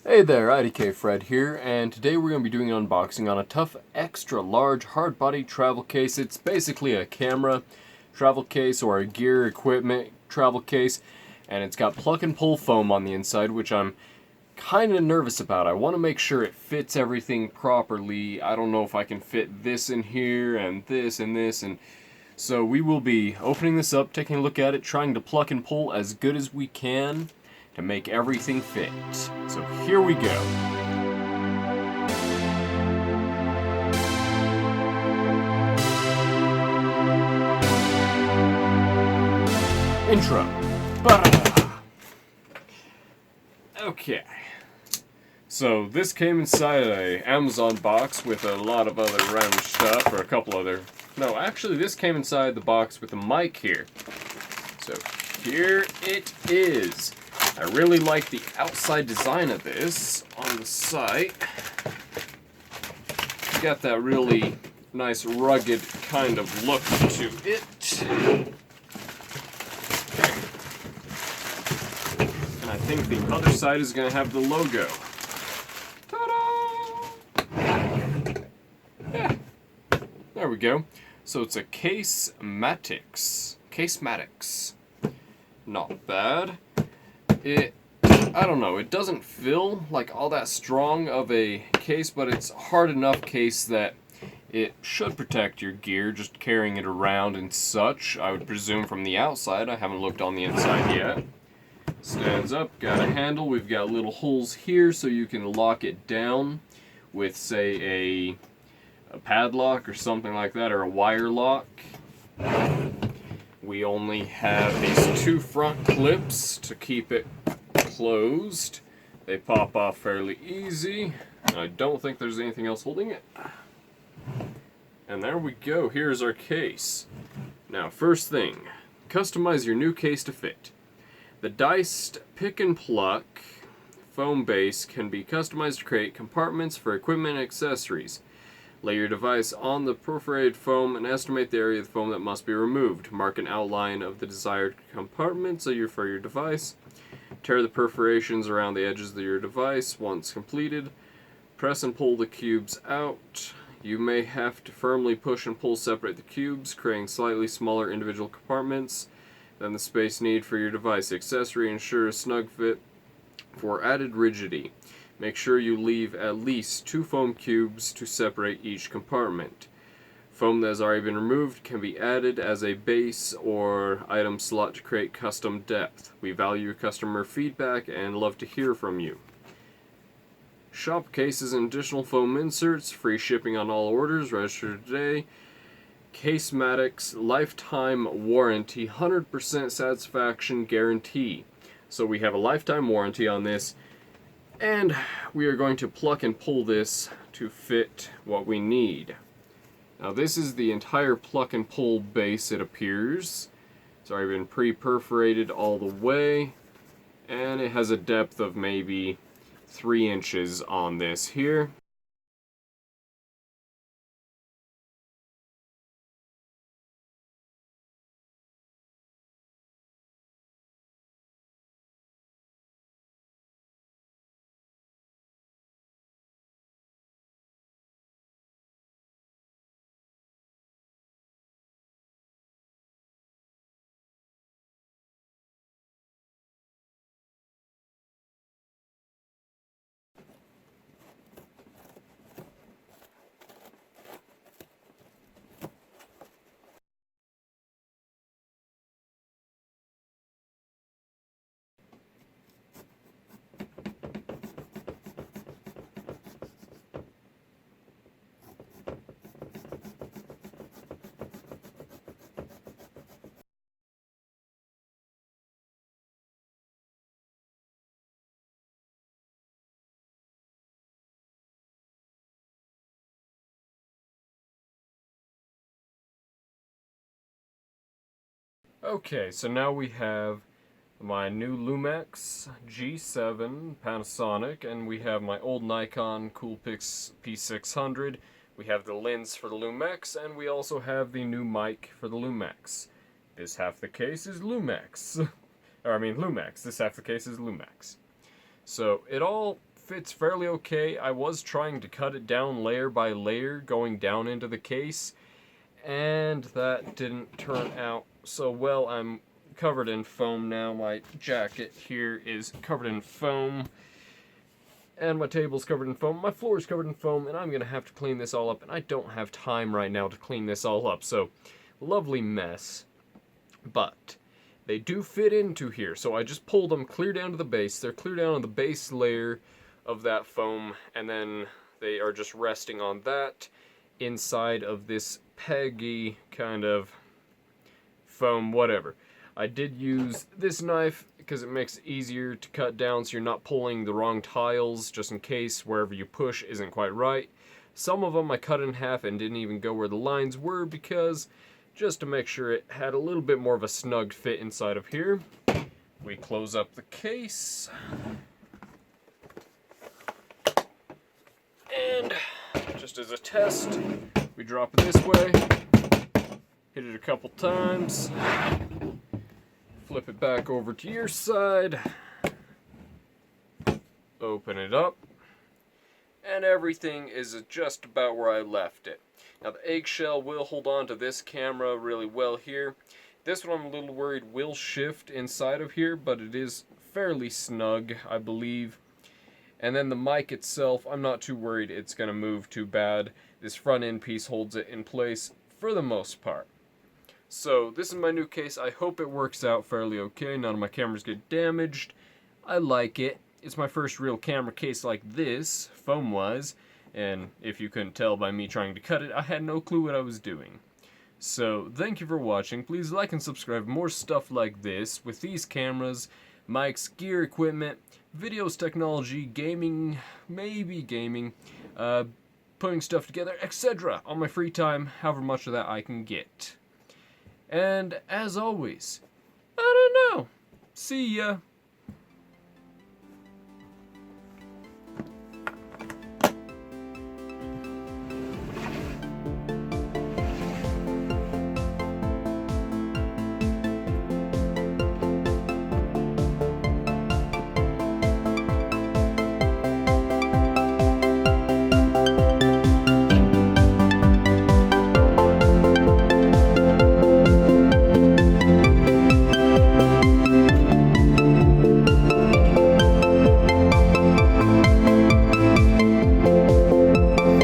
Hey there, IDK Fred here, and today we're going to be doing an unboxing on a tough extra large hard body travel case. It's basically a camera travel case or a gear equipment travel case, and it's got plug and pull foam on the inside, which I'm kind of nervous about. I want to make sure it fits everything properly. I don't know if I can fit this in here and this and this, and so we will be opening this up, taking a look at it, trying to pluck and pull as good as we can to make everything fit. So here we go. Intro. Okay. So this came inside a Amazon box with a lot of other random stuff, or a couple other... No, actually this came inside the box with a mic here. So here it is. I really like the outside design of this on the site. It's got that really nice rugged kind of look to it. And I think the other side is going to have the logo. Ta-da! Yeah. There we go. So it's a CASEMATIX. Not bad. I don't know, it doesn't feel like all that strong of a case, but it's hard enough case that it should protect your gear, just carrying it around and such, I would presume from the outside. I haven't looked on the inside yet. Stands up, got a handle, we've got little holes here so you can lock it down with, say, a padlock or something like that, or a wire lock. We only have these two front clips to keep it closed. They pop off fairly easy. I don't think there's anything else holding it. And there we go. Here's our case. Now, first thing, customize your new case to fit. The diced pick and pluck foam base can be customized to create compartments for equipment and accessories. Lay your device on the perforated foam and estimate the area of the foam that must be removed. Mark an outline of the desired compartment for your device. Tear the perforations around the edges of your device. Once completed, press and pull the cubes out. You may have to firmly push and pull separate the cubes, creating slightly smaller individual compartments than the space needed for your device. Accessory ensure a snug fit for added rigidity. Make sure you leave at least 2 foam cubes to separate each compartment. Foam that has already been removed can be added as a base or item slot to create custom depth. We value customer feedback and love to hear from you. Shop cases and additional foam inserts. Free shipping on all orders. Register today. CASEMATIX lifetime warranty. 100% satisfaction guarantee. So we have a lifetime warranty on this. And we are going to pluck and pull this to fit what we need. Now this is the entire pluck and pull base, it appears. It's already been pre-perforated all the way. And it has a depth of maybe 3 inches on this here. Okay, so now we have my new Lumix G7 Panasonic, and we have my old Nikon Coolpix P600. We have the lens for the Lumix, and we also have the new mic for the Lumix. This half the case is Lumix. Or I mean Lumix. This half the case is Lumix. So it all fits fairly okay. I was trying to cut it down layer by layer, going down into the case, and that didn't turn out so well. I'm covered in foam now. My jacket here is covered in foam, and my table's covered in foam. My floor is covered in foam, and I'm going to have to clean this all up, and I don't have time right now to clean this all up, so lovely mess. But they do fit into here, so I just pulled them clear down to the base. They're clear down on the base layer of that foam, and then they are just resting on that inside of this peggy kind of foam, whatever. I did use this knife because it makes it easier to cut down so you're not pulling the wrong tiles, just in case wherever you push isn't quite right. Some of them I cut in half and didn't even go where the lines were, because just to make sure it had a little bit more of a snug fit inside of here. We close up the case. And just as a test, we drop it this way, hit it a couple times, flip it back over to your side, open it up, and everything is just about where I left it. Now the eggshell will hold on to this camera really well here. This one I'm a little worried will shift inside of here, but it is fairly snug, I believe. And then the mic itself, I'm not too worried it's going to move too bad. This front end piece holds it in place for the most part. So this is my new case. I hope it works out fairly okay. None of my cameras get damaged. I like it. It's my first real camera case like this, foam-wise. And if you couldn't tell by me trying to cut it, I had no clue what I was doing. So, thank you for watching. Please like and subscribe. More stuff like this with these cameras, mics, gear, equipment, videos, technology, gaming, maybe gaming, putting stuff together, etc. on my free time, however much of that I can get. And, as always, I don't know. See ya.